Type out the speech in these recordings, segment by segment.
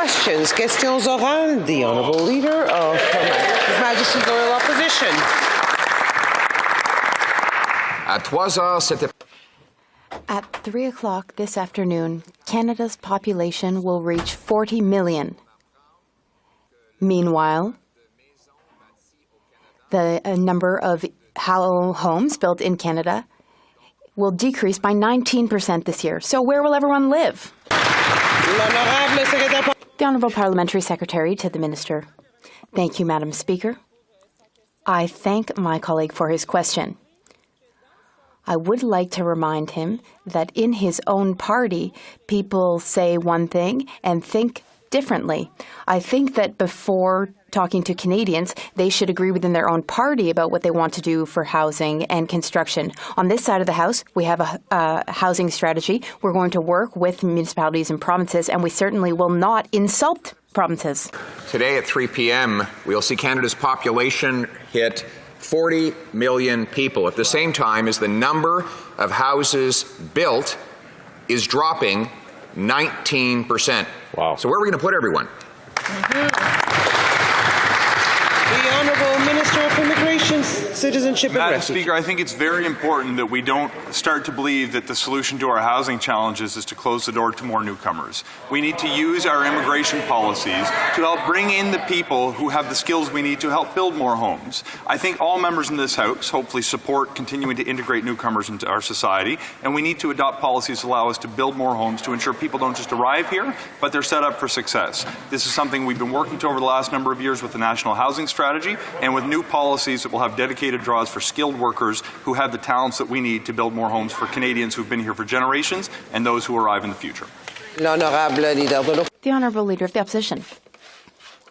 questions. Questions orales. The Honourable Leader of His Majesty's Loyal Opposition. At 3 o'clock this afternoon, Canada's population will reach 40 million. Meanwhile, the number of homes built in Canada will decrease by 19% this year. So where will everyone live? The Honourable Parliamentary Secretary to the Minister. Thank you, Madam Speaker. I thank my colleague for his question. I would like to remind him that in his own party, people say one thing and think differently. I think that before talking to Canadians, they should agree within their own party about what they want to do for housing and construction. On this side of the House, we have a housing strategy. We're going to work with municipalities and provinces, and we certainly will not insult provinces. Today at 3 p.m., we'll see Canada's population hit 40 million people at the same time as the number of houses built is dropping 19%. Wow. So where are we going to put everyone? The Honourable Minister of Immigration, Citizenship and Madam Refugee. Speaker, I think it's very important that we don't start to believe that the solution to our housing challenges is to close the door to more newcomers. We need to use our immigration policies to help bring in the people who have the skills we need to help build more homes. I think all members in this House hopefully support continuing to integrate newcomers into our society, and we need to adopt policies that allow us to build more homes to ensure people don't just arrive here, but they're set up for success. This is something we've been working to over the last number of years with the National Housing Strategy and with new policies that will have dedicated draws for skilled workers who have the talents that we need to build more homes for Canadians who've been here for generations and those who arrive in the future. The Honourable Leader of the Opposition.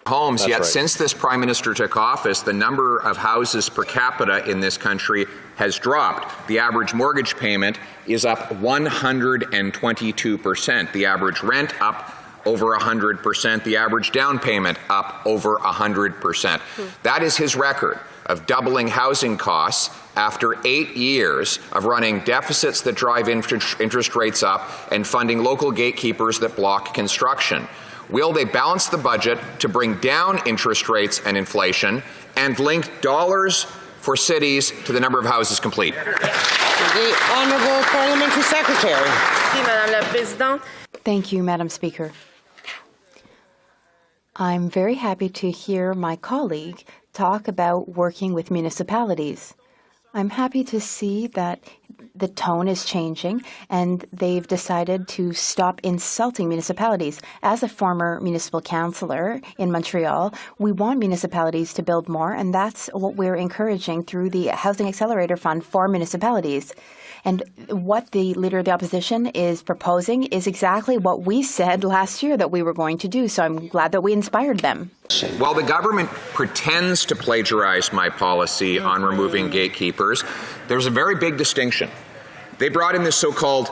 Homes, That's yet right. Since this Prime Minister took office, the number of houses per capita in this country has dropped. The average mortgage payment is up 122%. The average rent up over 100%. The average down payment up over 100%. That is his record of doubling housing costs after 8 years of running deficits that drive interest rates up and funding local gatekeepers that block construction. Will they balance the budget to bring down interest rates and inflation and link dollars for cities to the number of houses complete? The Honourable Parliamentary Secretary. Thank you, Madam Speaker. I'm very happy to hear my colleague talk about working with municipalities. I'm happy to see that the tone is changing and they've decided to stop insulting municipalities. As a former municipal councillor in Montreal, we want municipalities to build more, and that's what we're encouraging through the Housing Accelerator Fund for municipalities. And what the Leader of the Opposition is proposing is exactly what we said last year that we were going to do, so I'm glad that we inspired them. While the government pretends to plagiarize my policy on removing gatekeepers, there's a very big distinction. They brought in this so-called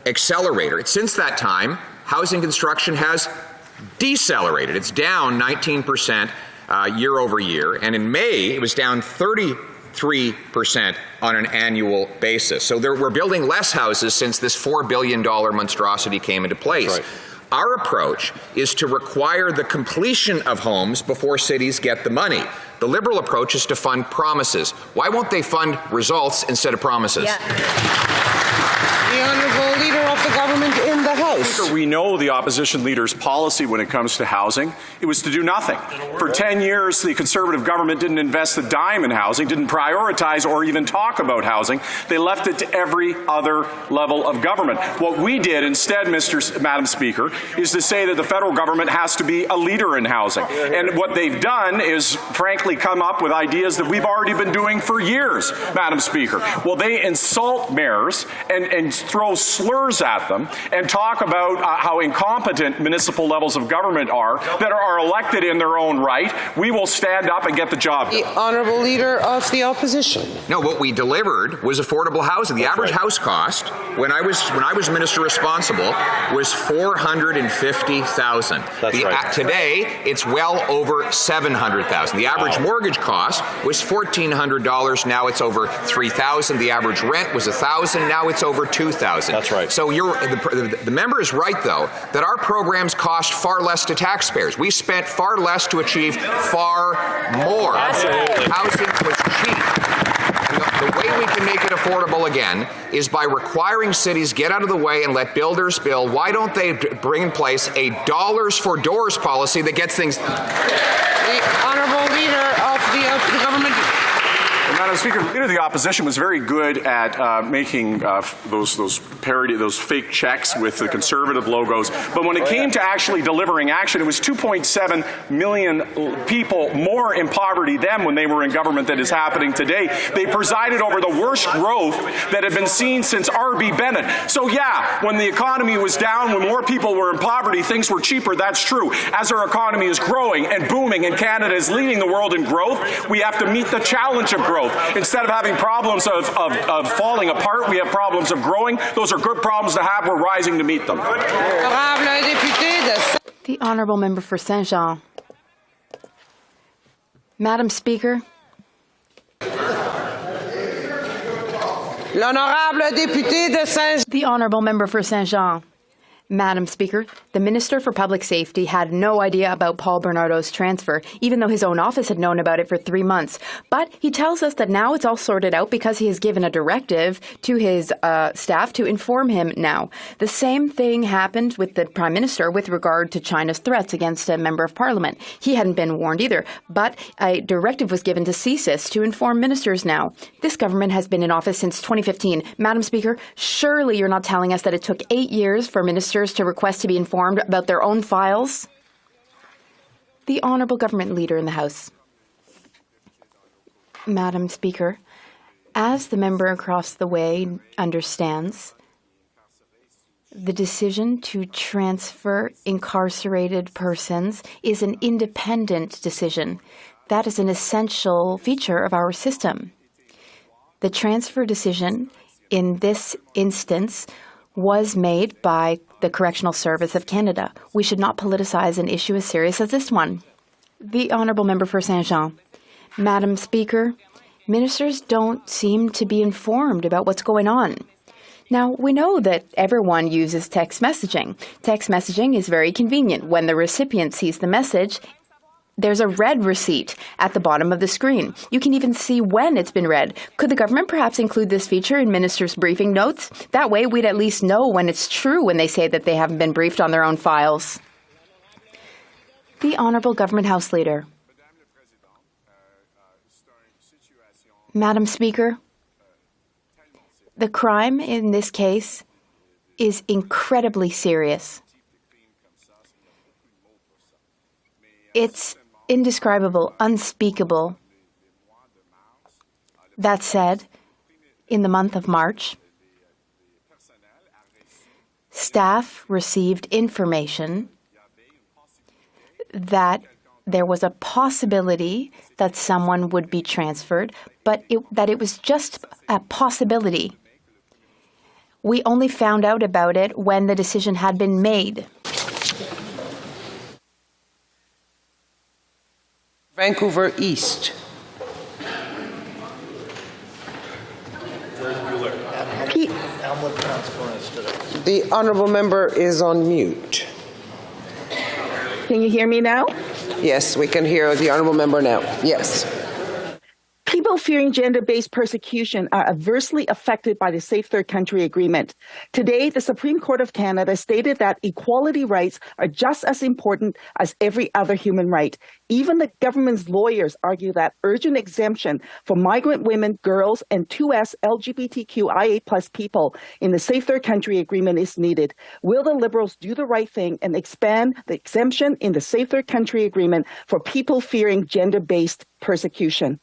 accelerator. Since that time, housing construction has decelerated. It's down 19% year over year, and in May it was down 33% on an annual basis. So we're building less houses since this $4 billion monstrosity came into place. That's right. Our approach is to require the completion of homes before cities get the money. The Liberal approach is to fund promises. Why won't they fund results instead of promises? The Honourable Leader of the Government in the House. Speaker, we know the opposition leader's policy when it comes to housing. It was to do nothing. For 10 years, the Conservative government didn't invest a dime in housing, didn't prioritize or even talk about housing. They left it to every other level of government. What we did instead, Madam Speaker, is to say that the federal government has to be a leader in housing. And what they've done is, frankly, come up with ideas that we've already been doing for years, Madam Speaker. Well, they insult mayors and throw slurs at them and talk about how incompetent municipal levels of government are that are elected in their own right. We will stand up and get the job done. The Honourable Leader of the Opposition. No, what we delivered was affordable housing. The average house cost, when I was minister responsible, was $450,000. That's right. Today, it's well over $700,000. The average mortgage cost was $1,400. Now it's over $3,000. The average rent was $1,000. Now it's over $2,000. That's right. So the members is right, though, that our programs cost far less to taxpayers. We spent far less to achieve far more. Housing was cheap. And the way we can make it affordable again is by requiring cities get out of the way and let builders build. Why don't they bring in place a dollars for doors policy that gets things done? The Honourable Leader of the Government. Madam Speaker, the Leader of the Opposition was very good at making those fake checks with the Conservative logos. But when it came to actually delivering action, it was 2.7 million people more in poverty then when they were in government than is happening today. They presided over the worst growth that had been seen since R.B. Bennett. So yeah, when the economy was down, when more people were in poverty, things were cheaper. That's true. As our economy is growing and booming and Canada is leading the world in growth, we have to meet the challenge of growth. Instead of having problems of falling apart, we have problems of growing. Those are good problems to have. We're rising to meet them. The Honourable Member for Saint-Jean. Madam Speaker. L'honorable député de Saint-Jean. The Honourable Member for Saint-Jean. Madam Speaker, the Minister for Public Safety had no idea about Paul Bernardo's transfer, even though his own office had known about it for 3 months. But he tells us that now it's all sorted out because he has given a directive to his staff to inform him now. The same thing happened with the Prime Minister with regard to China's threats against a Member of Parliament. He hadn't been warned either, but a directive was given to CSIS to inform ministers now. This government has been in office since 2015. Madam Speaker, surely you're not telling us that it took 8 years for ministers to request to be informed about their own files? The Honourable Government Leader in the House. Madam Speaker, as the member across the way understands, the decision to transfer incarcerated persons is an independent decision. That is an essential feature of our system. The transfer decision in this instance was made by the Correctional Service of Canada. We should not politicize an issue as serious as this one. The Honourable Member for Saint-Jean. Madam Speaker, ministers don't seem to be informed about what's going on. Now, we know that everyone uses text messaging. Text messaging is very convenient. When the recipient sees the message, there's a read receipt at the bottom of the screen. You can even see when it's been read. Could the government perhaps include this feature in ministers' briefing notes? That way we'd at least know when it's true when they say that they haven't been briefed on their own files. The Honourable Government House Leader. Madam Speaker, the crime in this case is incredibly serious. It's indescribable, unspeakable. That said, in the month of March, staff received information that there was a possibility that someone would be transferred, but that it was just a possibility. We only found out about it when the decision had been made. Vancouver East. The Honourable Member is on mute. Can you hear me now? Yes, we can hear the Honourable Member now. Yes. People fearing gender-based persecution are adversely affected by the Safe Third Country Agreement. Today, the Supreme Court of Canada stated that equality rights are just as important as every other human right. Even the government's lawyers argue that urgent exemption for migrant women, girls, and 2S LGBTQIA+ people in the Safe Third Country Agreement is needed. Will the Liberals do the right thing and expand the exemption in the Safe Third Country Agreement for people fearing gender-based persecution?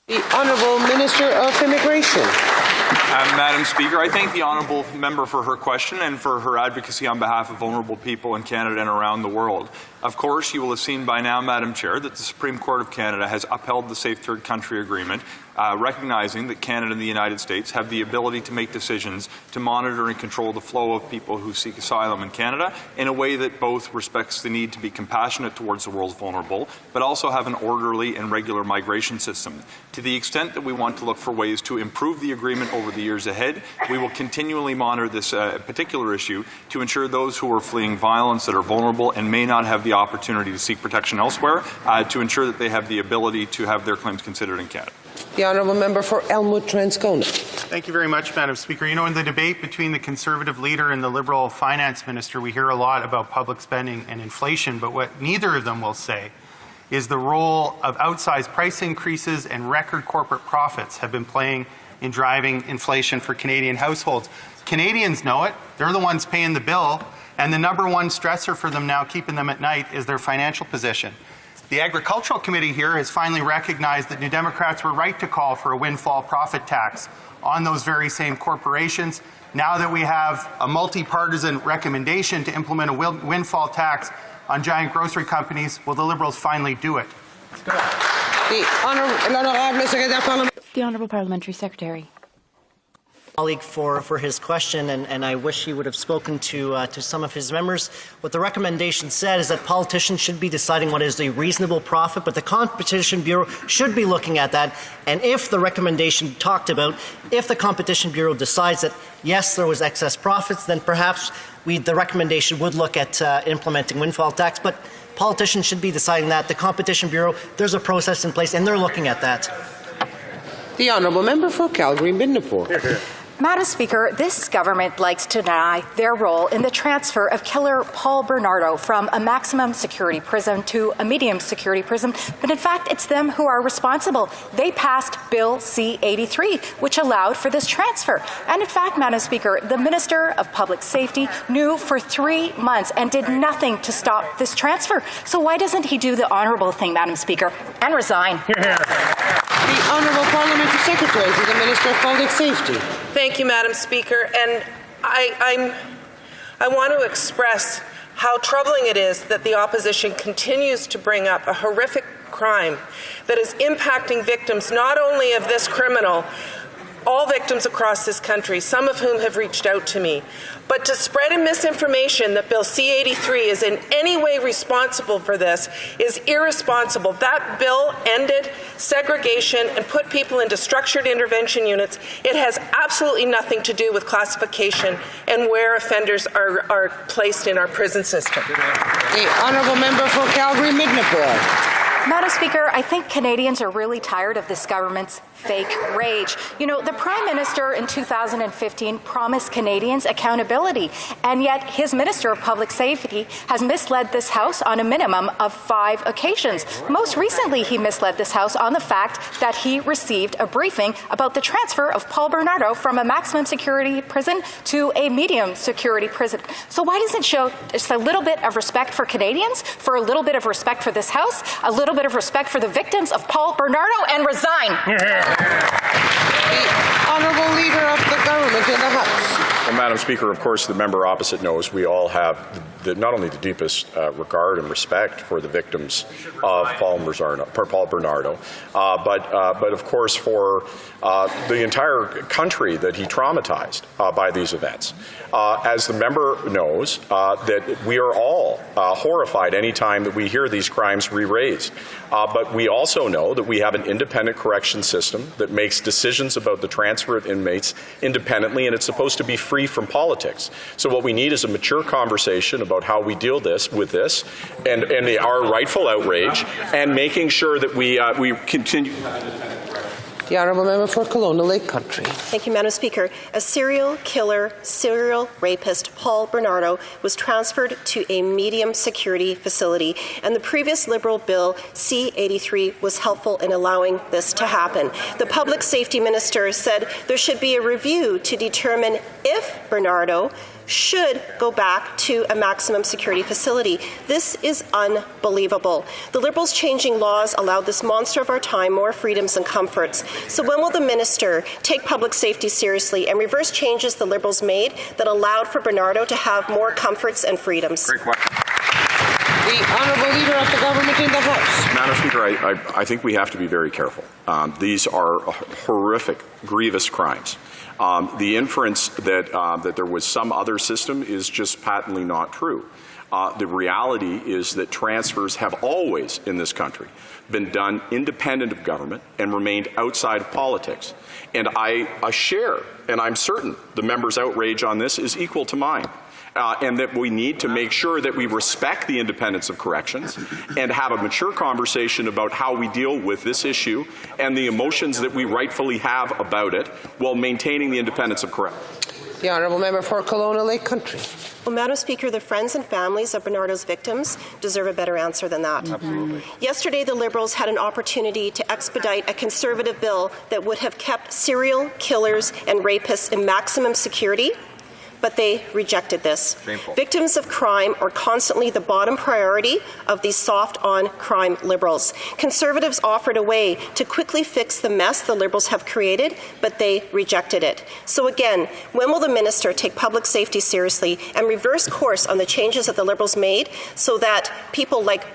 The Honourable Minister of Immigration. Madam Speaker, I thank the Honourable Member for her question and for her advocacy on behalf of vulnerable people in Canada and around the world. Of course, you will have seen by now, Madam Chair, that the Supreme Court of Canada has upheld the Safe Third Country Agreement, recognizing that Canada and the United States have the ability to make decisions to monitor and control the flow of people who seek asylum in Canada in a way that both respects the need to be compassionate towards the world's vulnerable, but also have an orderly and regular migration system. To the extent that we want to look for ways to improve the agreement over the years ahead. We will continually monitor this particular issue to ensure those who are fleeing violence, that are vulnerable and may not have the opportunity to seek protection elsewhere, to ensure that they have the ability to have their claims considered in Canada. The honourable member for Elmwood-Transcona. Thank you very much, Madam Speaker. You know, in the debate between the Conservative leader and the Liberal finance minister, we hear a lot about public spending and inflation, but what neither of them will say is the role of outsized price increases and record corporate profits have been playing in driving inflation for Canadian households. Canadians know it. They're the ones paying the bill, and the number one stressor for them now, keeping them at night, is their financial position. The Agricultural Committee here has finally recognized that New Democrats were right to call for a windfall profit tax on those very same corporations. Now that we have a multi-partisan recommendation to implement a windfall tax on giant grocery companies, will the Liberals finally do it? The Honourable Parliamentary Secretary. Colleague for his question, and I wish he would have spoken to some of his members. What the recommendation said is that politicians should be deciding what is a reasonable profit, but the Competition Bureau should be looking at that. And if the recommendation talked about, if the Competition Bureau decides that yes, there was excess profits, then perhaps the recommendation would look at implementing windfall tax. But politicians should be deciding that. The Competition Bureau, there's a process in place, and they're looking at that. The honourable member for Calgary-Midnapore. Madam Speaker, this government likes to deny their role in the transfer of killer Paul Bernardo from a maximum security prison to a medium security prison, but in fact it's them who are responsible. They passed Bill C-83, which allowed for this transfer. And in fact, Madam Speaker, the Minister of Public Safety knew for 3 months and did nothing to stop this transfer. So why doesn't he do the honourable thing, Madam Speaker, and resign? The honourable Parliamentary Secretary to the Minister of Public Safety. Thank you, Madam Speaker. And I want to express how troubling it is that the opposition continues to bring up a horrific crime that is impacting victims not only of this criminal, all victims across this country, some of whom have reached out to me. But to spread a misinformation that Bill C-83 is in any way responsible for this is irresponsible. That bill ended segregation and put people into structured intervention units. It has absolutely nothing to do with classification and where offenders are placed in our prison system. The honourable member for Calgary-Midnapore. Madam Speaker, I think Canadians are really tired of this government's fake rage. You know, the Prime Minister in 2015 promised Canadians accountability, and yet his Minister of Public Safety has misled this House on a minimum of 5 occasions. Most recently, he misled this House on the fact that he received a briefing about the transfer of Paul Bernardo from a maximum security prison to a medium security prison. So why doesn't it show just a little bit of respect for Canadians, for a little bit of respect for this House, a little bit of respect for the victims of Paul Bernardo, and resign? The honourable leader of the government in the House. Well, Madam Speaker, of course, the member opposite knows we all have not only the deepest regard and respect for the victims of Paul Bernardo, but of course for the entire country that he traumatized by these events. As the member knows, that we are all horrified any time that we hear these crimes re-raised. But we also know that we have an independent correction system that makes decisions about the transfer of inmates independently, and it's supposed to be free from politics. So what we need is a mature conversation about how we deal with this and our rightful outrage, and making sure that we continue. The honourable member for Kelowna Lake Country. Thank you, Madam Speaker. A serial killer, serial rapist, Paul Bernardo, was transferred to a medium security facility, and the previous Liberal Bill C-83 was helpful in allowing this to happen. The Public Safety Minister said there should be a review to determine if Bernardo should go back to a maximum security facility. This is unbelievable. The Liberals changing laws allowed this monster of our time more freedoms and comforts. So when will the minister take public safety seriously and reverse changes the Liberals made that allowed for Bernardo to have more comforts and freedoms? The honourable leader of the government in the House. Madam Speaker, I think we have to be very careful. These are horrific, grievous crimes. The inference that there was some other system is just patently not true. The reality is that transfers have always, in this country, been done independent of government and remained outside of politics. And I share, and I'm certain the member's outrage on this is equal to mine. And that we need to make sure that we respect the independence of corrections and have a mature conversation about how we deal with this issue and the emotions that we rightfully have about it while maintaining the independence of corrections. The honourable member for Kelowna Lake Country. Well, Madam Speaker, the friends and families of Bernardo's victims deserve a better answer than that. Absolutely. Yesterday, the Liberals had an opportunity to expedite a Conservative bill that would have kept serial killers and rapists in maximum security, but they rejected this. Shameful. Victims of crime are constantly the bottom priority of these soft-on-crime Liberals. Conservatives offered a way to quickly fix the mess the Liberals have created, but they rejected it. So again, when will the minister take public safety seriously and reverse course on the changes that the Liberals made so that people like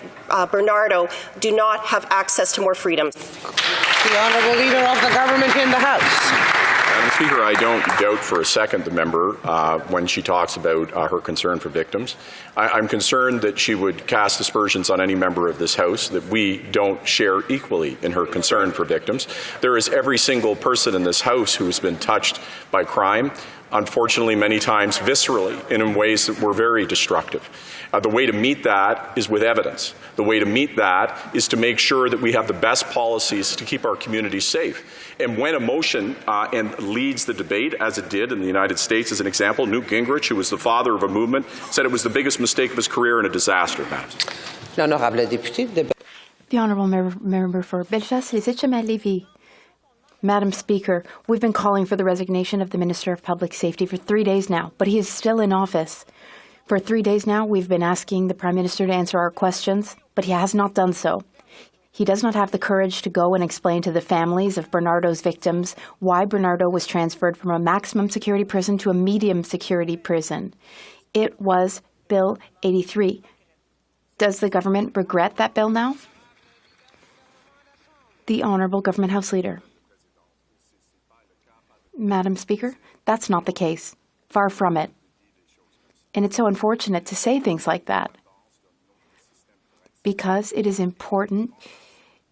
Bernardo do not have access to more freedoms? The honourable leader of the government in the House. Madam Speaker, I don't doubt for a second the member when she talks about her concern for victims. I'm concerned that she would cast aspersions on any member of this House that we don't share equally in her concern for victims. There is every single person in this House who has been touched by crime, unfortunately many times viscerally and in ways that were very destructive. The way to meet that is with evidence. The way to meet that is to make sure that we have the best policies to keep our communities safe. And when emotion leads the debate, as it did in the United States, as an example, Newt Gingrich, who was the father of a movement, said it was the biggest mistake of his career and a disaster. The honourable member for Bellechasse, Les Etchemins, Lévis. Madam Speaker, we've been calling for the resignation of the Minister of Public Safety for 3 days now, but he is still in office. For 3 days now, we've been asking the Prime Minister to answer our questions, but he has not done so. He does not have the courage to go and explain to the families of Bernardo's victims why Bernardo was transferred from a maximum security prison to a medium security prison. It was Bill 83. Does the government regret that bill now? The Honourable Government House Leader. Madam Speaker, that's not the case. Far from it. And it's so unfortunate to say things like that, because it is important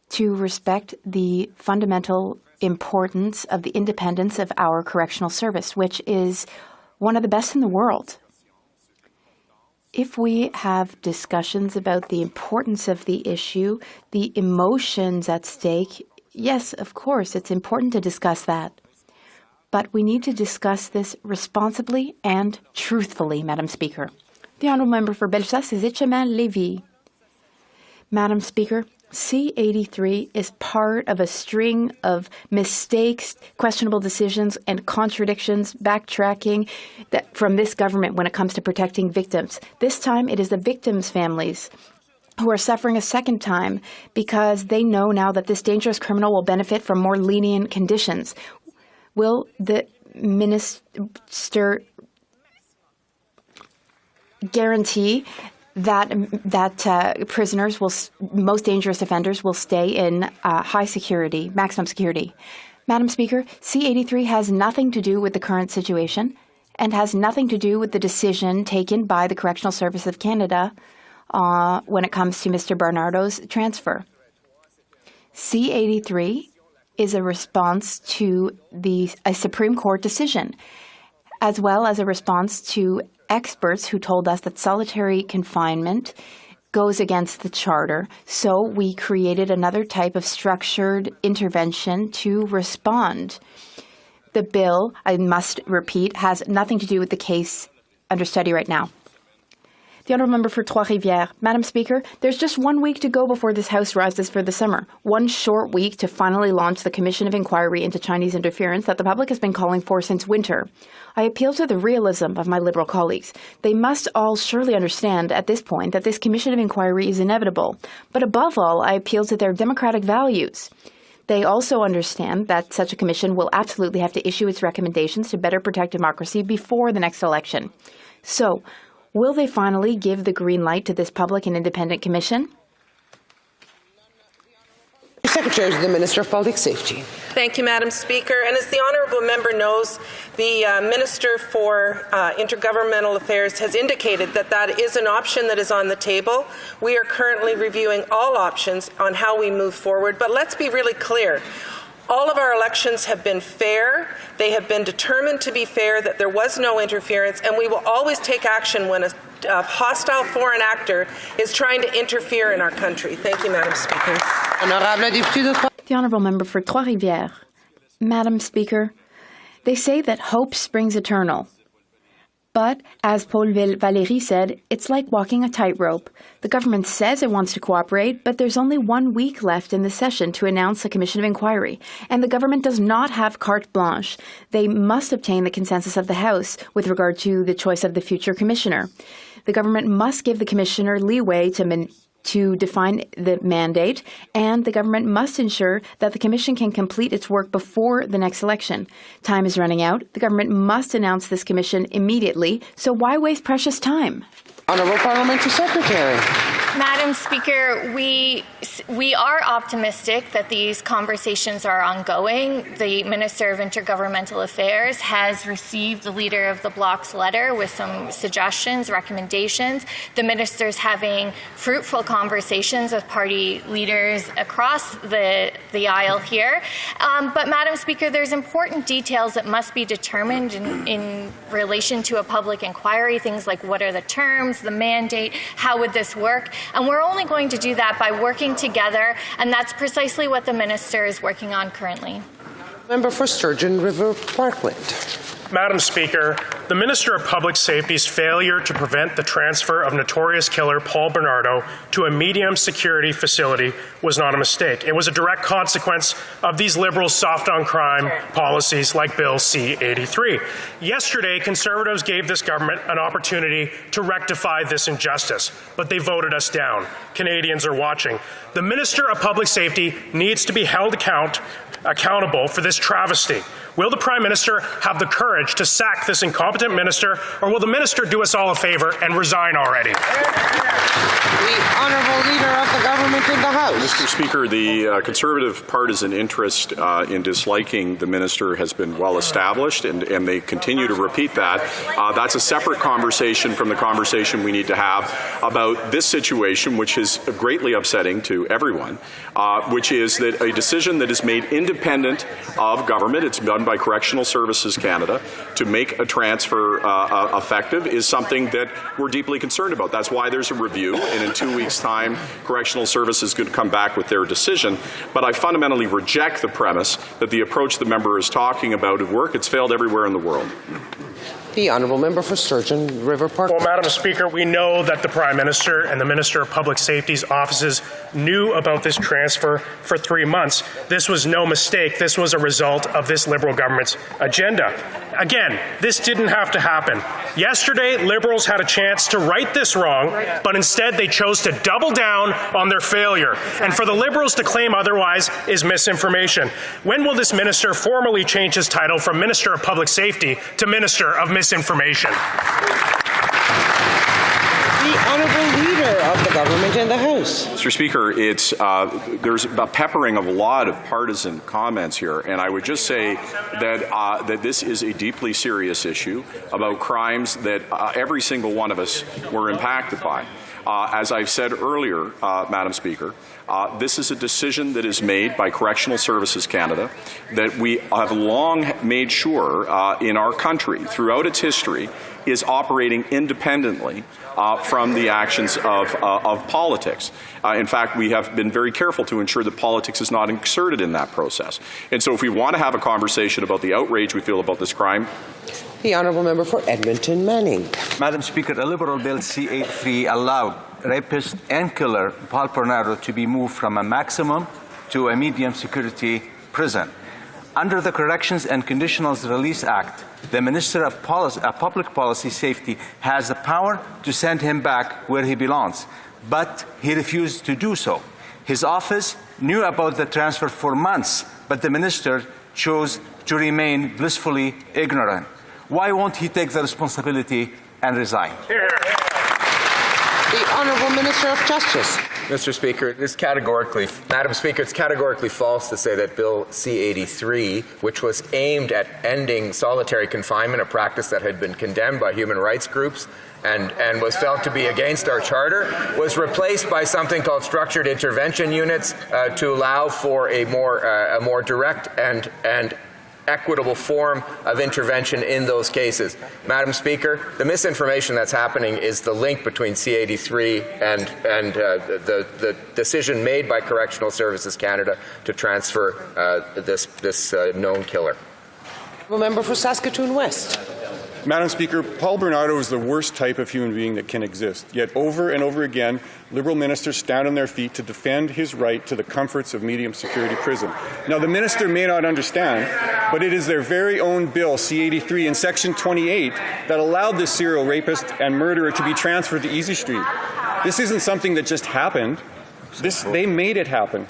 to respect the fundamental importance of the independence of our correctional service, which is one of the best in the world. If we have discussions about the importance of the issue, the emotions at stake, yes, of course, it's important to discuss that. But we need to discuss this responsibly and truthfully, Madam Speaker. The honourable member for Bellechasse, Les Etchemins, Lévis. Madam Speaker, C-83 is part of a string of mistakes, questionable decisions, and contradictions, backtracking from this government when it comes to protecting victims. This time, it is the victims' families who are suffering a second time because they know now that this dangerous criminal will benefit from more lenient conditions. Will the minister guarantee that prisoners most dangerous offenders will stay in high security, maximum security? Madam Speaker, C-83 has nothing to do with the current situation and has nothing to do with the decision taken by the Correctional Service of Canada when it comes to Mr. Bernardo's transfer. C-83 is a response to a Supreme Court decision, as well as a response to experts who told us that solitary confinement goes against the Charter. So we created another type of structured intervention to respond. The bill, I must repeat, has nothing to do with the case under study right now. The honourable member for Trois-Rivières. Madam Speaker, there's just 1 week to go before this House rises for the summer. One short week to finally launch the Commission of Inquiry into Chinese interference that the public has been calling for since winter. I appeal to the realism of my Liberal colleagues. They must all surely understand at this point that this Commission of Inquiry is inevitable. But above all, I appeal to their democratic values. They also understand that such a commission will absolutely have to issue its recommendations to better protect democracy before the next election. So, will they finally give the green light to this public and independent commission? Secretary to the Minister of Public Safety. Thank you, Madam Speaker. And as the honourable member knows, the Minister for Intergovernmental Affairs has indicated that that is an option that is on the table. We are currently reviewing all options on how we move forward. But let's be really clear. All of our elections have been fair. They have been determined to be fair, that there was no interference, and we will always take action when a hostile foreign actor is trying to interfere in our country. Thank you, Madam Speaker. The Honourable Member for Trois-Rivières. Madam Speaker, they say that hope springs eternal. But, as Paul Valéry said, it's like walking a tightrope. The government says it wants to cooperate, but there's only 1 week left in the session to announce a commission of inquiry, and the government does not have carte blanche. They must obtain the consensus of the House with regard to the choice of the future commissioner. The government must give the commissioner leeway to define the mandate, and the government must ensure that the Commission can complete its work before the next election. Time is running out. The government must announce this Commission immediately, so why waste precious time? Honourable Parliamentary Secretary. Madam Speaker, we are optimistic that these conversations are ongoing. The Minister of Intergovernmental Affairs has received the Leader of the Bloc's letter with some suggestions, recommendations. The Minister's having fruitful conversations with party leaders across the aisle here. But, Madam Speaker, there's important details that must be determined in relation to a public inquiry, things like what are the terms, the mandate, how would this work? And we're only going to do that by working together, and that's precisely what the Minister is working on currently. Member for Sturgeon River Parkland. Madam Speaker, the Minister of Public Safety's failure to prevent the transfer of notorious killer Paul Bernardo to a medium security facility was not a mistake. It was a direct consequence of these Liberals' soft on crime policies like Bill C-83. Yesterday, Conservatives gave this government an opportunity to rectify this injustice, but they voted us down. Canadians are watching. The Minister of Public Safety needs to be held accountable for this travesty. Will the Prime Minister have the courage to sack this incompetent minister, or will the minister do us all a favor and resign already? The Honourable Leader of the Government in the House. Mr. Speaker, the Conservative partisan interest in disliking the minister has been well established, and they continue to repeat that. That's a separate conversation from the conversation we need to have about this situation, which is greatly upsetting to everyone, which is that a decision that is made independent of government, it's done by Correctional Services Canada, to make a transfer effective is something that we're deeply concerned about. That's why there's a review, and in 2 weeks' time, Correctional Services is going to come back with their decision. But I fundamentally reject the premise that the approach the member is talking about would work. It's failed everywhere in the world. The Honourable Member for Sturgeon River Park. Well, Madam Speaker, we know that the Prime Minister and the Minister of Public Safety's offices knew about this transfer for 3 months. This was no mistake. This was a result of this Liberal government's agenda. Again, this didn't have to happen. Yesterday, Liberals had a chance to right this wrong, but instead they chose to double down on their failure. And for the Liberals to claim otherwise is misinformation. When will this minister formally change his title from Minister of Public Safety to Minister of Misinformation? The Honourable Leader of the Government in the House. Mr. Speaker, there's a peppering of a lot of partisan comments here, and I would just say that this is a deeply serious issue about crimes that every single one of us were impacted by. As I've said earlier, Madam Speaker, this is a decision that is made by Correctional Services Canada that we have long made sure in our country, throughout its history, is operating independently from the actions of politics. In fact, we have been very careful to ensure that politics is not inserted in that process. And so if we want to have a conversation about the outrage we feel about this crime, the Honourable Member for Edmonton Manning. Madam Speaker, a Liberal Bill C-83 allowed rapist and killer Paul Bernardo to be moved from a maximum to a medium security prison. Under the Corrections and Conditional Release Act, the Minister of Public Policy Safety has the power to send him back where he belongs, but he refused to do so. His office knew about the transfer for months, but the minister chose to remain blissfully ignorant. Why won't he take the responsibility and resign? The Honourable Minister of Justice. Mr. Speaker, Madam Speaker, it's categorically false to say that Bill C-83, which was aimed at ending solitary confinement, a practice that had been condemned by human rights groups and was felt to be against our charter, was replaced by something called structured intervention units to allow for a more direct and equitable form of intervention in those cases. Madam Speaker, the misinformation that's happening is the link between C-83 and the decision made by Correctional Services Canada to transfer this known killer. Member for Saskatoon West. Madam Speaker, Paul Bernardo is the worst type of human being that can exist. Yet over and over again, Liberal ministers stand on their feet to defend his right to the comforts of medium security prison. Now, the minister may not understand, but it is their very own bill, C-83, in Section 28, that allowed this serial rapist and murderer to be transferred to Easy Street. This isn't something that just happened. They made it happen.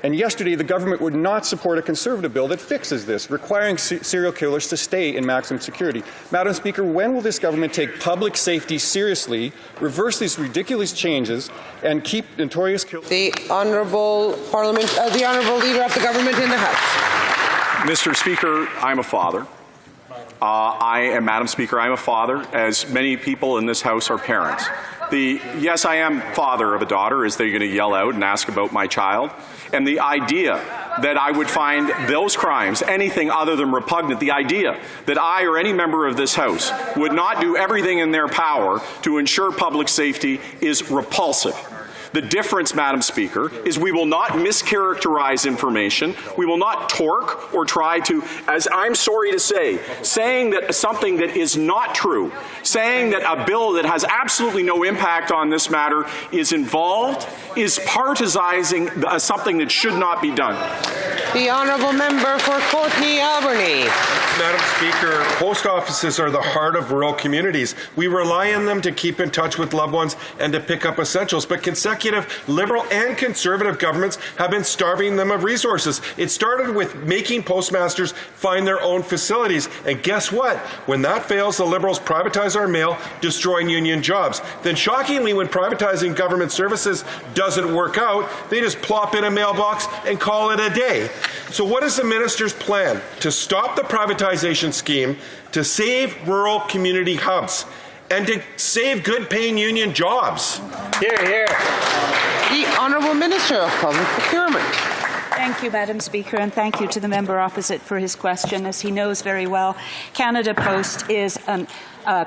And yesterday, the government would not support a Conservative bill that fixes this, requiring serial killers to stay in maximum security. Madam Speaker, when will this government take public safety seriously, reverse these ridiculous changes, and keep notorious killers? The Honourable Leader of the Government in the House. Mr. Speaker, I'm a father. Madam Speaker, I'm a father, as many people in this House are parents. Yes, I am father of a daughter. Is they're going to yell out and ask about my child? And the idea that I would find those crimes anything other than repugnant, the idea that I or any member of this House would not do everything in their power to ensure public safety is repulsive. The difference, Madam Speaker, is we will not mischaracterize information. We will not torque or try to, as I'm sorry to say, saying that something that is not true, saying that a bill that has absolutely no impact on this matter is involved, is partisizing something that should not be done. The Honourable Member for Courtney Albany. Madam Speaker, post offices are the heart of rural communities. We rely on them to keep in touch with loved ones and to pick up essentials, but consecutive Liberal and Conservative governments have been starving them of resources. It started with making postmasters find their own facilities, and guess what? When that fails, the Liberals privatize our mail, destroying union jobs. Then shockingly, when privatizing government services doesn't work out, they just plop in a mailbox and call it a day. So what is the minister's plan to stop the privatization scheme, to save rural community hubs, and to save good-paying union jobs? Hear, hear. The Honourable Minister of Public Procurement. Thank you, Madam Speaker, and thank you to the member opposite for his question. As he knows very well, Canada Post is a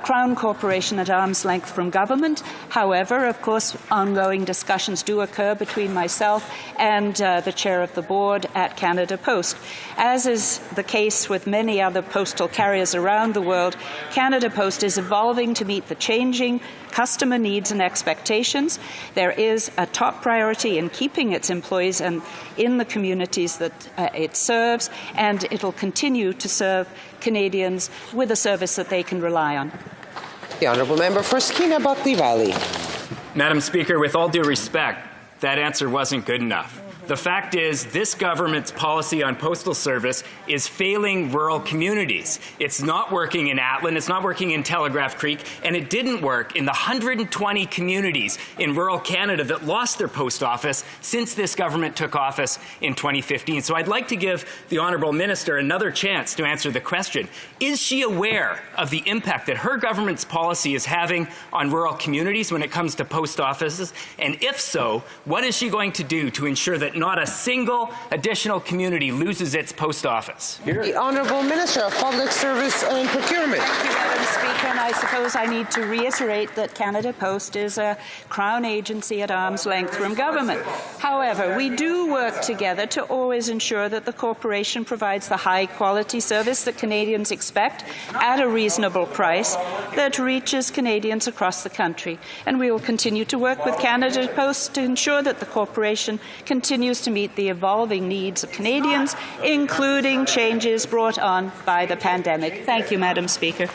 Crown corporation at arm's length from government. However, of course, ongoing discussions do occur between myself and the chair of the board at Canada Post. As is the case with many other postal carriers around the world, Canada Post is evolving to meet the changing customer needs and expectations. There is a top priority in keeping its employees and in the communities that it serves, and it will continue to serve Canadians with a service that they can rely on. The Honourable Member for Skeena-Buckley Valley. Madam Speaker, with all due respect, that answer wasn't good enough. The fact is, this government's policy on postal service is failing rural communities. It's not working in Atlan, it's not working in Telegraph Creek, and it didn't work in the 120 communities in rural Canada that lost their post office since this government took office in 2015. So I'd like to give the Honourable Minister another chance to answer the question. Is she aware of the impact that her government's policy is having on rural communities when it comes to post offices? And if so, what is she going to do to ensure that not a single additional community loses its post office? The Honourable Minister of Public Service and Procurement. Thank you, Madam Speaker, and I suppose I need to reiterate that Canada Post is a Crown agency at arm's length from government. However, we do work together to always ensure that the corporation provides the high-quality service that Canadians expect at a reasonable price that reaches Canadians across the country. And we will continue to work with Canada Post to ensure that the corporation continues to meet the evolving needs of Canadians, including changes brought on by the pandemic. Thank you, Madam Speaker.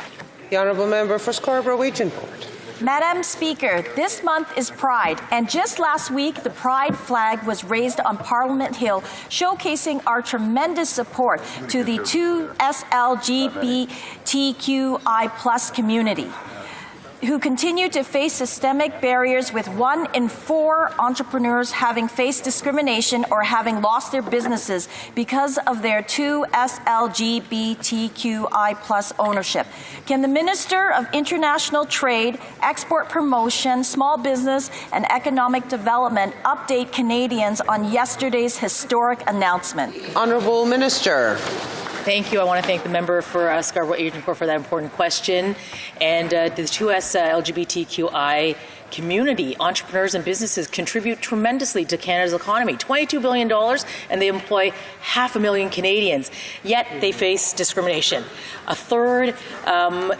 The Honourable Member for Scarborough-Agincourt. Madam Speaker, this month is Pride, and just last week the Pride flag was raised on Parliament Hill, showcasing our tremendous support to the 2SLGBTQI+ community. who continue to face systemic barriers, with 1 in 4 entrepreneurs having faced discrimination or having lost their businesses because of their 2S LGBTQI+ ownership. Can the Minister of International Trade, Export Promotion, Small Business and Economic Development update Canadians on yesterday's historic announcement? Honourable Minister. Thank you. I want to thank the member for Scarborough Agincourt for that important question. And the 2S LGBTQI community, entrepreneurs and businesses contribute tremendously to Canada's economy, $22 billion, and they employ 500,000 Canadians. Yet they face discrimination. A third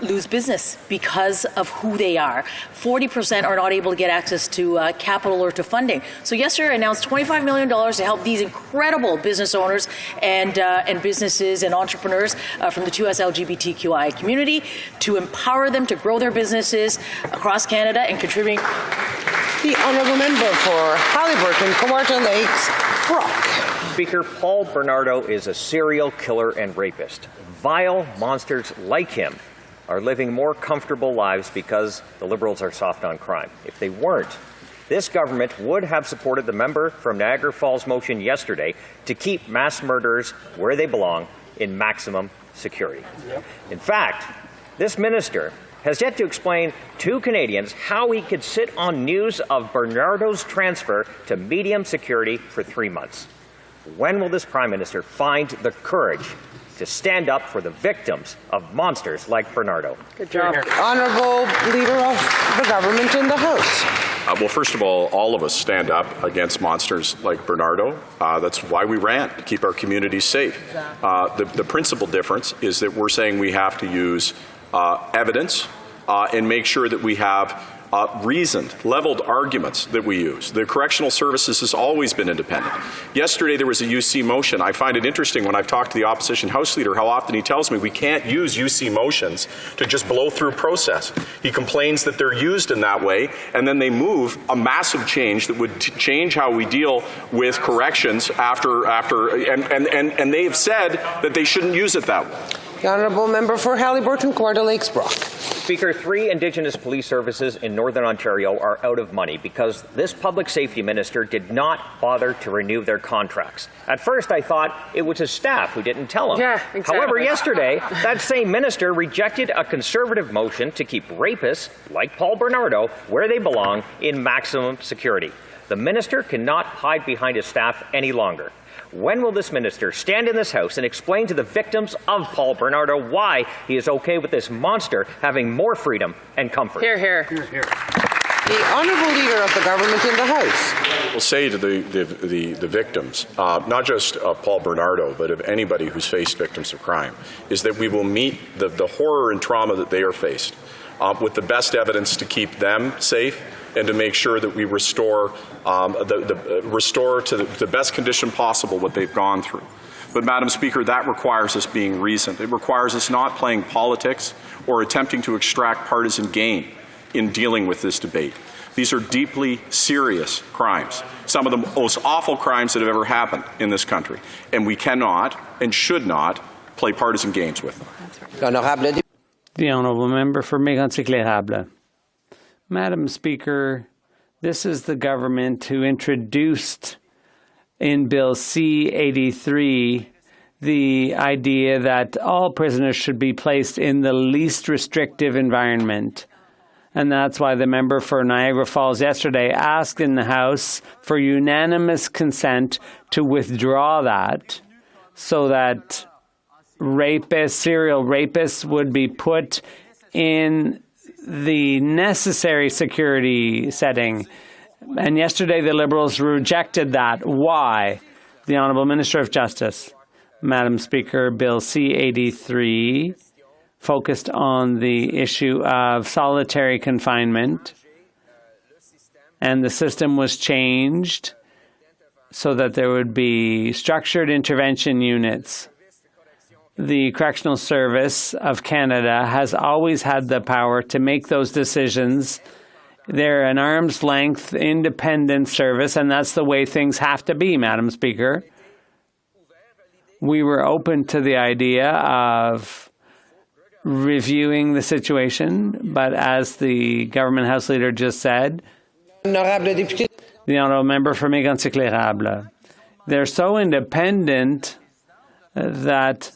lose business because of who they are. 40% are not able to get access to capital or to funding. So yesterday I announced $25 million to help these incredible business owners and businesses and entrepreneurs from the 2S LGBTQI community to empower them to grow their businesses across Canada and contributing. The honourable member for Haliburton, Kawartha Lakes, Brock. Speaker, Paul Bernardo is a serial killer and rapist. Vile monsters like him are living more comfortable lives because the Liberals are soft on crime. If they weren't, this government would have supported the member from Niagara Falls motion yesterday to keep mass murderers where they belong, in maximum security. In fact, this minister has yet to explain to Canadians how he could sit on news of Bernardo's transfer to medium security for 3 months. When will this Prime Minister find the courage to stand up for the victims of monsters like Bernardo? Good job. Honourable Leader of the Government in the House. Well, first of all of us stand up against monsters like Bernardo. That's why we ran, to keep our communities safe. The principal difference is that we're saying we have to use evidence and make sure that we have reasoned, leveled arguments that we use. The Correctional Services has always been independent. Yesterday there was a UC motion. I find it interesting when I've talked to the opposition House Leader how often he tells me we can't use UC motions to just blow through process. He complains that they're used in that way, and then they move a massive change that would change how we deal with corrections and they have said that they shouldn't use it that way. The honourable member for Haliburton, Kawartha Lakes, Brock. Speaker, 3 Indigenous police services in Northern Ontario are out of money because this public safety minister did not bother to renew their contracts. At first, I thought it was his staff who didn't tell him. Yeah, exactly. However, yesterday, that same minister rejected a Conservative motion to keep rapists like Paul Bernardo where they belong, in maximum security. The minister cannot hide behind his staff any longer. When will this minister stand in this House and explain to the victims of Paul Bernardo why he is okay with this monster having more freedom and comfort? Hear, hear. Hear, hear. The honourable Leader of the Government in the House. We'll say to the victims, not just Paul Bernardo, but of anybody who's faced victims of crime, is that we will meet the horror and trauma that they are faced with the best evidence to keep them safe and to make sure that we restore to the best condition possible what they've gone through. But, Madam Speaker, that requires us being reasoned. It requires us not playing politics or attempting to extract partisan gain in dealing with this debate. These are deeply serious crimes, some of the most awful crimes that have ever happened in this country, and we cannot and should not play partisan games with them. The honourable member for Mégantic-L'Érable. Madam Speaker, this is the government who introduced in Bill C-83 the idea that all prisoners should be placed in the least restrictive environment. And that's why the member for Niagara Falls yesterday asked in the House for unanimous consent to withdraw that so that serial rapists would be put in the necessary security setting. And yesterday the Liberals rejected that. Why? The Honourable Minister of Justice. Madam Speaker, Bill C-83 focused on the issue of solitary confinement, and the system was changed so that there would be structured intervention units. The Correctional Service of Canada has always had the power to make those decisions. They're an arm's length, independent service, and that's the way things have to be, Madam Speaker. We were open to the idea of reviewing the situation, but as the government House Leader just said, the Honourable Member for Mégantic-L'Érable, they're so independent that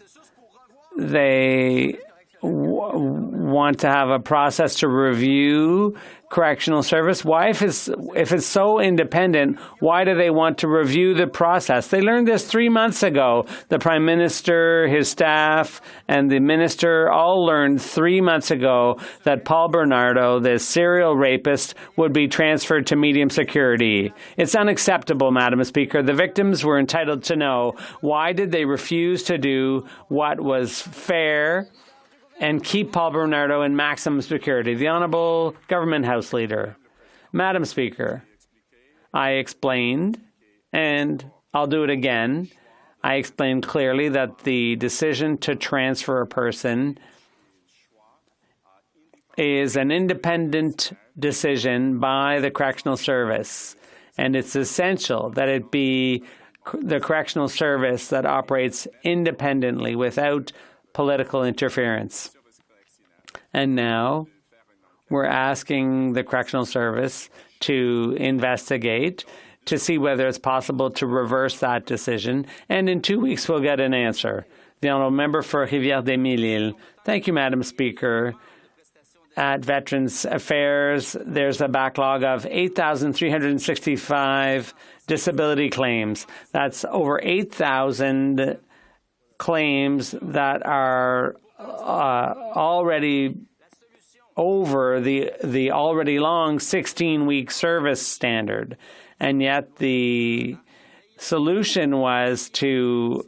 they want to have a process to review correctional service. Why, if it's so independent, why do they want to review the process? They learned this 3 months ago. The Prime Minister, his staff, and the Minister all learned 3 months ago that Paul Bernardo, the serial rapist, would be transferred to medium security. It's unacceptable, Madam Speaker. The victims were entitled to know. Why did they refuse to do what was fair and keep Paul Bernardo in maximum security? The Honourable Government House Leader. Madam Speaker, I explained, and I'll do it again, I explained clearly that the decision to transfer a person is an independent decision by the Correctional Service, and it's essential that it be the Correctional Service that operates independently without political interference. And now we're asking the Correctional Service to investigate to see whether it's possible to reverse that decision. And in 2 weeks, we'll get an answer. The Honourable Member for Rivière-des-Mille-Îles. Thank you, Madam Speaker. At Veterans Affairs, there's a backlog of 8,365 disability claims. That's over 8,000 claims that are already over the already long 16-week service standard. And yet the solution was to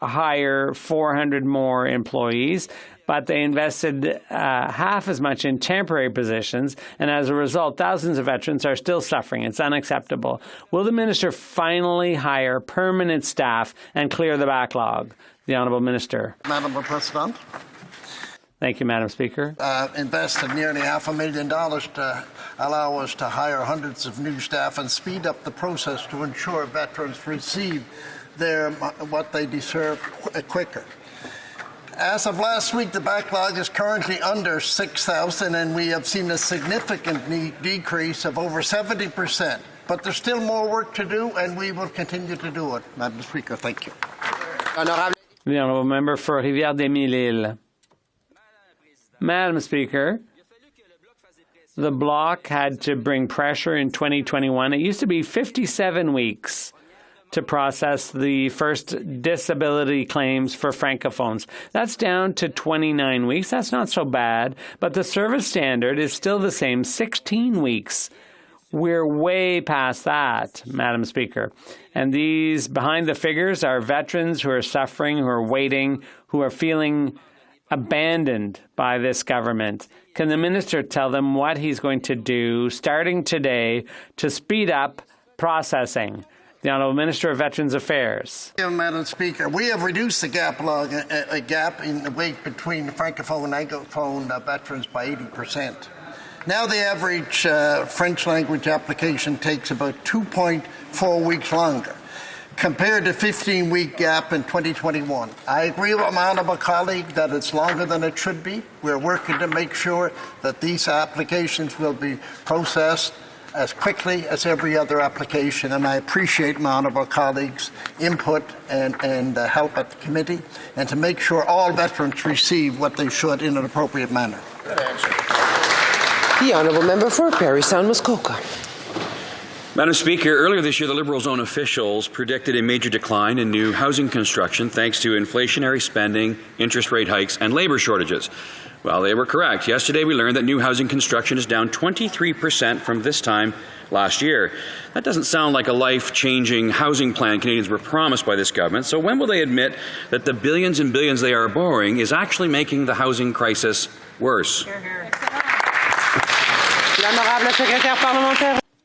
hire 400 more employees, but they invested half as much in temporary positions, and as a result, thousands of veterans are still suffering. It's unacceptable. Will the Minister finally hire permanent staff and clear the backlog? The Honourable Minister. Madam President. Thank you, Madam Speaker. Invested nearly $500,000 to allow us to hire hundreds of new staff and speed up the process to ensure veterans receive what they deserve quicker. As of last week, the backlog is currently under 6,000, and we have seen a significant decrease of over 70%. But there's still more work to do, and we will continue to do it. Madam Speaker, thank you. The Honourable Member for Rivière-des-Mille-Îles. Madam Speaker, the Bloc had to bring pressure in 2021. It used to be 57 weeks to process the first disability claims for Francophones. That's down to 29 weeks. That's not so bad, but the service standard is still the same, 16 weeks. We're way past that, Madam Speaker. And these behind the figures are veterans who are suffering, who are waiting, who are feeling abandoned by this government. Can the Minister tell them what he's going to do, starting today, to speed up processing? The Honourable Minister of Veterans Affairs. Madam Speaker, we have reduced the gap in the wait between Francophone and Anglophone veterans by 80%. Now the average French language application takes about 2.4 weeks longer, compared to 15-week gap in 2021. I agree with my honourable colleague that it's longer than it should be. We're working to make sure that these applications will be processed as quickly as every other application, and I appreciate my honourable colleagues' input and help at the committee, and to make sure all veterans receive what they should in an appropriate manner. The Honourable Member for Parry Sound Muskoka. Madam Speaker, earlier this year, the Liberals' own officials predicted a major decline in new housing construction thanks to inflationary spending, interest rate hikes, and labour shortages. Well, they were correct. Yesterday, we learned that new housing construction is down 23% from this time last year. That doesn't sound like a life-changing housing plan Canadians were promised by this government. So when will they admit that the billions and billions they are borrowing is actually making the housing crisis worse?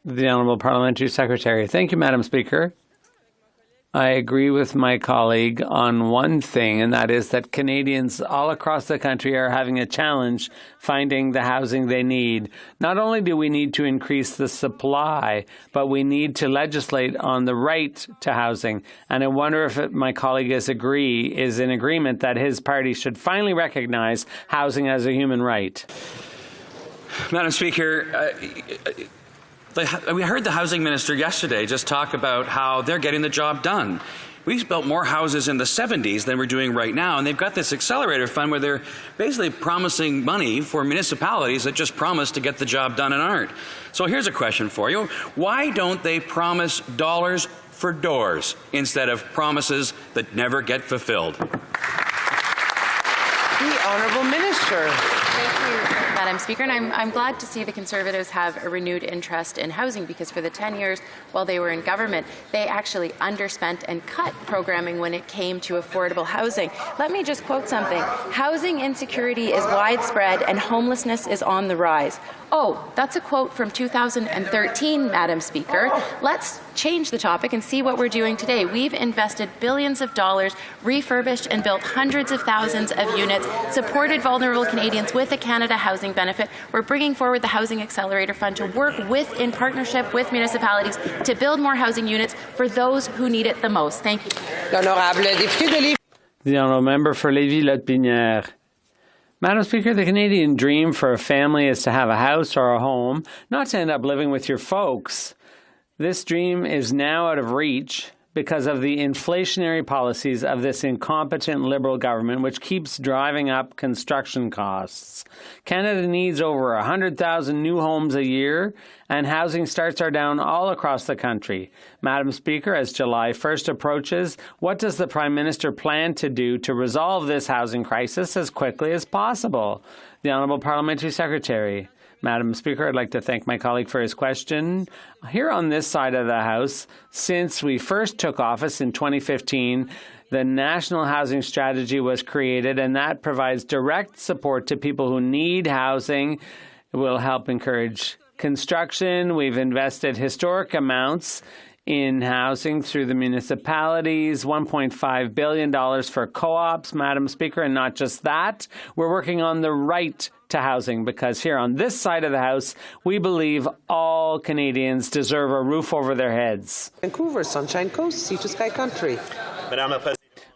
The Honourable Parliamentary Secretary. Thank you, Madam Speaker. I agree with my colleague on one thing, and that is that Canadians all across the country are having a challenge finding the housing they need. Not only do we need to increase the supply, but we need to legislate on the right to housing. And I wonder if my colleague is in agreement that his party should finally recognize housing as a human right. Madam Speaker, we heard the housing minister yesterday just talk about how they're getting the job done. We've built more houses in the 70s than we're doing right now, and they've got this accelerator fund where they're basically promising money for municipalities that just promise to get the job done and aren't. So here's a question for you. Why don't they promise dollars for doors instead of promises that never get fulfilled? The Honourable Minister. Thank you, Madam Speaker, and I'm glad to see the Conservatives have a renewed interest in housing, because for the 10 years while they were in government, they actually underspent and cut programming when it came to affordable housing. Let me just quote something. Housing insecurity is widespread and homelessness is on the rise. Oh, that's a quote from 2013, Madam Speaker. Let's change the topic and see what we're doing today. We've invested billions of dollars, refurbished and built hundreds of thousands of units, supported vulnerable Canadians with a Canada Housing Benefit. We're bringing forward the Housing Accelerator Fund to work in partnership with municipalities to build more housing units for those who need it the most. Thank you. The Honourable Member for Lévis-Lotbinière. Madam Speaker, the Canadian dream for a family is to have a house or a home, not to end up living with your folks. This dream is now out of reach because of the inflationary policies of this incompetent Liberal government, which keeps driving up construction costs. Canada needs over 100,000 new homes a year, and housing starts are down all across the country. Madam Speaker, as July 1st approaches, what does the Prime Minister plan to do to resolve this housing crisis as quickly as possible? The Honourable Parliamentary Secretary. Madam Speaker, I'd like to thank my colleague for his question. Here on this side of the House, since we first took office in 2015, the National Housing Strategy was created, and that provides direct support to people who need housing. It will help encourage construction. We've invested historic amounts in housing through the municipalities, $1.5 billion for co-ops, Madam Speaker, and not just that. We're working on the right to housing, because here on this side of the House, we believe all Canadians deserve a roof over their heads. Vancouver, Sunshine Coast, Sea to Sky Country.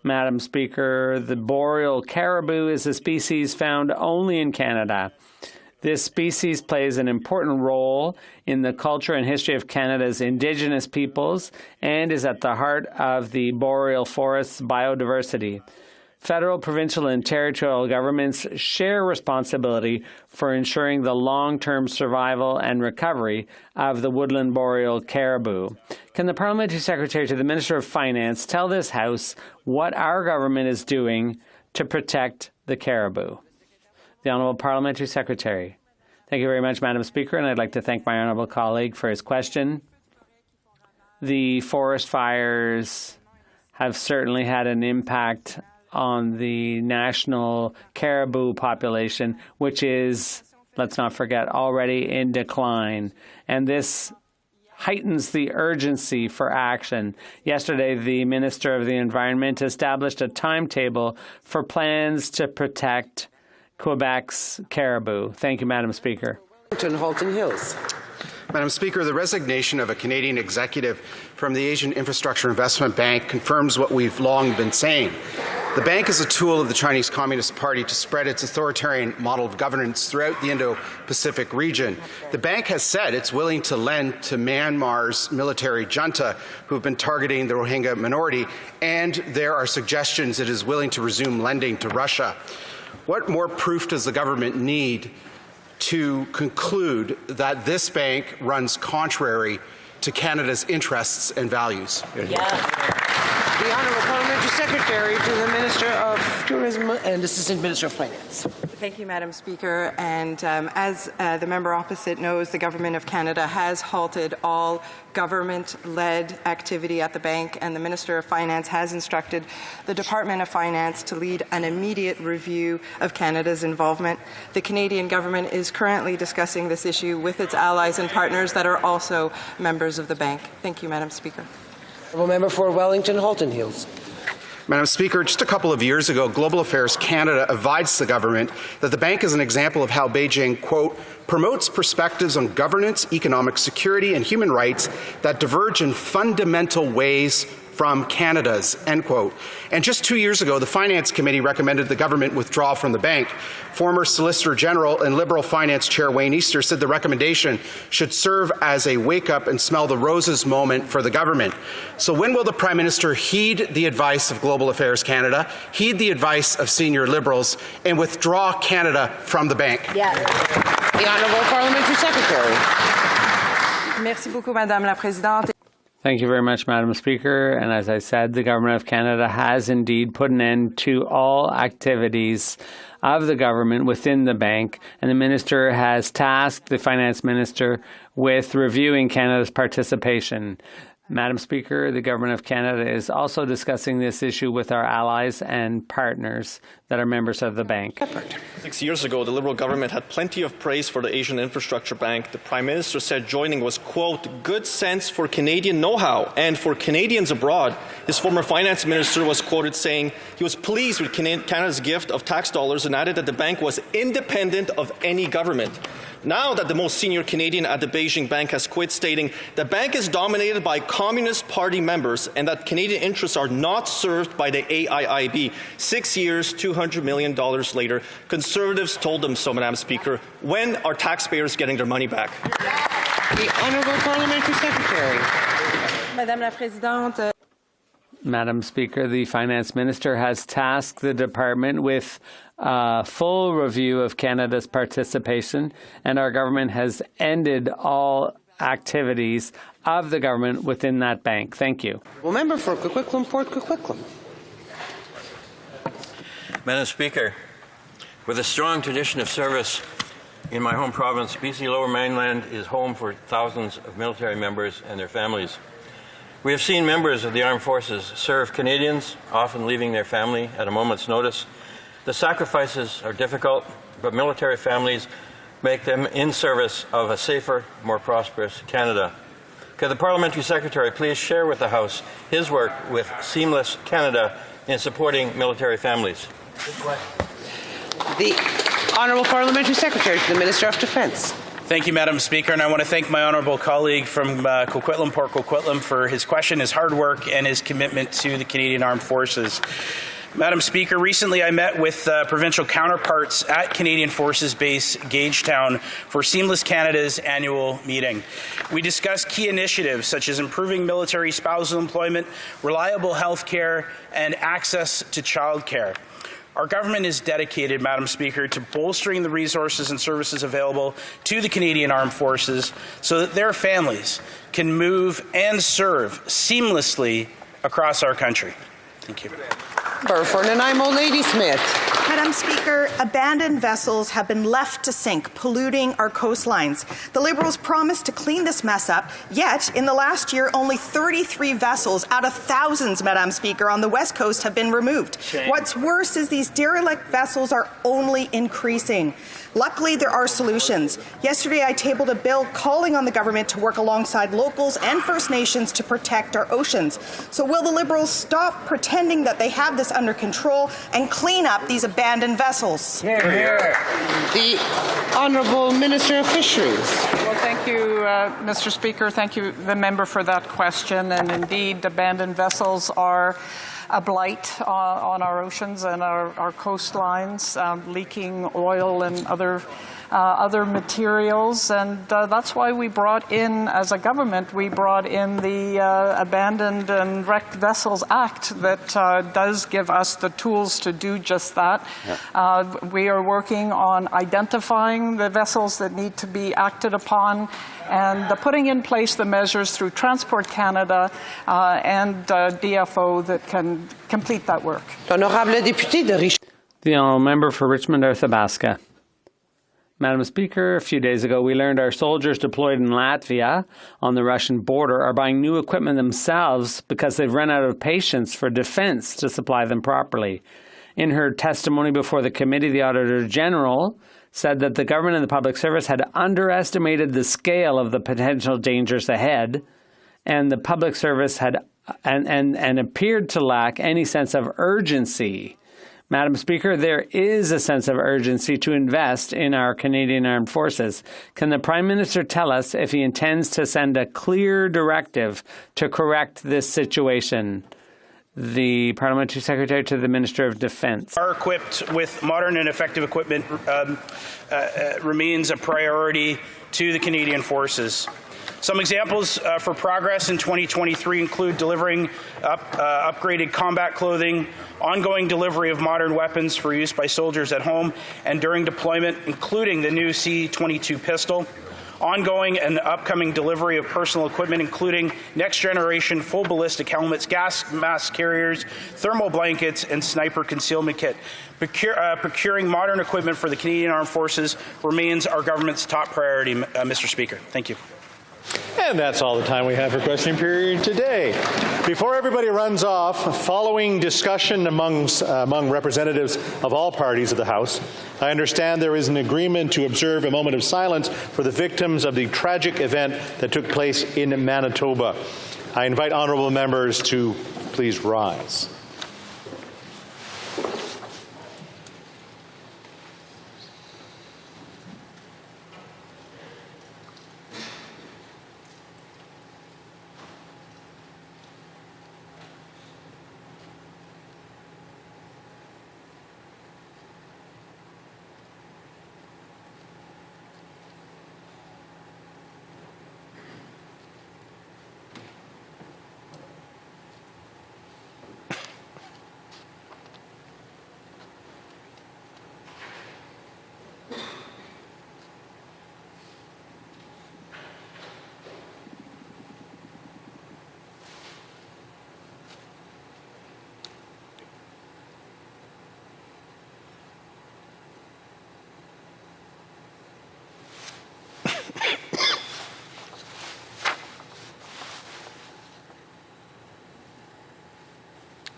Madam Speaker, the boreal caribou is a species found only in Canada. This species plays an important role in the culture and history of Canada's Indigenous peoples and is at the heart of the boreal forest's biodiversity. Federal, provincial, and territorial governments share responsibility for ensuring the long-term survival and recovery of the woodland boreal caribou. Can the Parliamentary Secretary to the Minister of Finance tell this House what our government is doing to protect the caribou? The Honourable Parliamentary Secretary. Thank you very much, Madam Speaker, and I'd like to thank my honourable colleague for his question. The forest fires have certainly had an impact on the national caribou population, which is, let's not forget, already in decline. And this heightens the urgency for action. Yesterday, the Minister of the Environment established a timetable for plans to protect Quebec's caribou. Thank you, Madam Speaker. Halton Hills. Madam Speaker, the resignation of a Canadian executive from the Asian Infrastructure Investment Bank confirms what we've long been saying. The bank is a tool of the Chinese Communist Party to spread its authoritarian model of governance throughout the Indo-Pacific region. The bank has said it's willing to lend to Myanmar's military junta, who have been targeting the Rohingya minority, and there are suggestions it is willing to resume lending to Russia. What more proof does the government need to conclude that this bank runs contrary to Canada's interests and values? The Honourable Parliamentary Secretary to the Minister of Tourism and Assistant Minister of Finance. Thank you, Madam Speaker. And as the member opposite knows, the Government of Canada has halted all government-led activity at the bank, and the Minister of Finance has instructed the Department of Finance to lead an immediate review of Canada's involvement. The Canadian government is currently discussing this issue with its allies and partners that are also members of the bank. Thank you, Madam Speaker. Member for Wellington Halton Hills. Madam Speaker, just a couple of years ago, Global Affairs Canada advised the government that the bank is an example of how Beijing, quote, promotes perspectives on governance, economic security, and human rights that diverge in fundamental ways from Canada's, end quote. And just 2 years ago, the Finance Committee recommended the government withdraw from the bank. Former Solicitor General and Liberal Finance Chair Wayne Easter said the recommendation should serve as a wake-up and smell the roses moment for the government. So when will the Prime Minister heed the advice of Global Affairs Canada, heed the advice of senior Liberals, and withdraw Canada from the bank? Yes. The Honourable Parliamentary Secretary. Merci beaucoup, Madame la Présidente. Thank you very much, Madam Speaker. And as I said, the Government of Canada has indeed put an end to all activities of the government within the bank, and the Minister has tasked the Finance Minister with reviewing Canada's participation. Madam Speaker, the Government of Canada is also discussing this issue with our allies and partners that are members of the bank. 6 years ago, the Liberal government had plenty of praise for the Asian Infrastructure Bank. The Prime Minister said joining was, quote, good sense for Canadian know-how and for Canadians abroad. His former Finance Minister was quoted saying he was pleased with Canada's gift of tax dollars and added that the bank was independent of any government. Now that the most senior Canadian at the Beijing bank has quit, stating the bank is dominated by Communist Party members and that Canadian interests are not served by the AIIB. 6 years, $200 million later, Conservatives told them so, Madam Speaker. When are taxpayers getting their money back? The Honourable Parliamentary Secretary. Madame la Présidente. Madam Speaker, the Finance Minister has tasked the department with a full review of Canada's participation, and our government has ended all activities of the government within that bank. Thank you. Well, member for Coquitlam, Port Coquitlam. Madam Speaker, with a strong tradition of service in my home province, BC Lower Mainland is home for thousands of military members and their families. We have seen members of the armed forces serve Canadians, often leaving their family at a moment's notice. The sacrifices are difficult, but military families make them in service of a safer, more prosperous Canada. Could the Parliamentary Secretary please share with the House his work with Seamless Canada in supporting military families? The Honourable Parliamentary Secretary to the Minister of Defence. Thank you, Madam Speaker, and I want to thank my honourable colleague from Coquitlam, Port Coquitlam, for his question, his hard work, and his commitment to the Canadian Armed Forces. Madam Speaker, recently I met with provincial counterparts at Canadian Forces Base Gagetown for Seamless Canada's annual meeting. We discussed key initiatives such as improving military spousal employment, reliable health care, and access to childcare. Our government is dedicated, Madam Speaker, to bolstering the resources and services available to the Canadian Armed Forces so that their families can move and serve seamlessly across our country. Thank you. For Nanaimo, Lady Smith. Madam Speaker, abandoned vessels have been left to sink, polluting our coastlines. The Liberals promised to clean this mess up, yet in the last year, only 33 vessels out of thousands, Madam Speaker, on the West Coast have been removed. Shame. What's worse is these derelict vessels are only increasing. Luckily, there are solutions. Yesterday, I tabled a bill calling on the government to work alongside locals and First Nations to protect our oceans. So will the Liberals stop pretending that they have this under control and clean up these abandoned vessels? Hear, hear. The Honourable Minister of Fisheries. Well, thank you, Mr. Speaker. Thank you, the member, for that question. And indeed, abandoned vessels are a blight on our oceans and our coastlines, leaking oil and other materials, and that's why we brought in, as a government, we brought in the Abandoned and Wrecked Vessels Act that does give us the tools to do just that. Yeah. We are working on identifying the vessels that need to be acted upon and putting in place the measures through Transport Canada and DFO that can complete that work. The honourable member for Richmond-Arthabaska. Madam Speaker, a few days ago we learned our soldiers deployed in Latvia on the Russian border are buying new equipment themselves because they've run out of patience for defence to supply them properly. In her testimony before the committee, the Auditor General said that the government and the public service had underestimated the scale of the potential dangers ahead, and the public service had and appeared to lack any sense of urgency. Madam Speaker, there is a sense of urgency to invest in our Canadian Armed Forces. Can the Prime Minister tell us if he intends to send a clear directive to correct this situation? The Parliamentary Secretary to the Minister of Defence. Are equipped with modern and effective equipment remains a priority to the Canadian Forces. Some examples for progress in 2023 include delivering upgraded combat clothing, ongoing delivery of modern weapons for use by soldiers at home and during deployment, including the new C-22 pistol, ongoing and upcoming delivery of personal equipment, including next-generation full ballistic helmets, gas mask carriers, thermal blankets, and sniper concealment kit. Procuring modern equipment for the Canadian Armed Forces remains our government's top priority, Mr. Speaker. Thank you. And that's all the time we have for questioning period today. Before everybody runs off, following discussion among representatives of all parties of the House, I understand there is an agreement to observe a moment of silence for the victims of the tragic event that took place in Manitoba. I invite honourable members to please rise.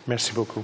Merci beaucoup.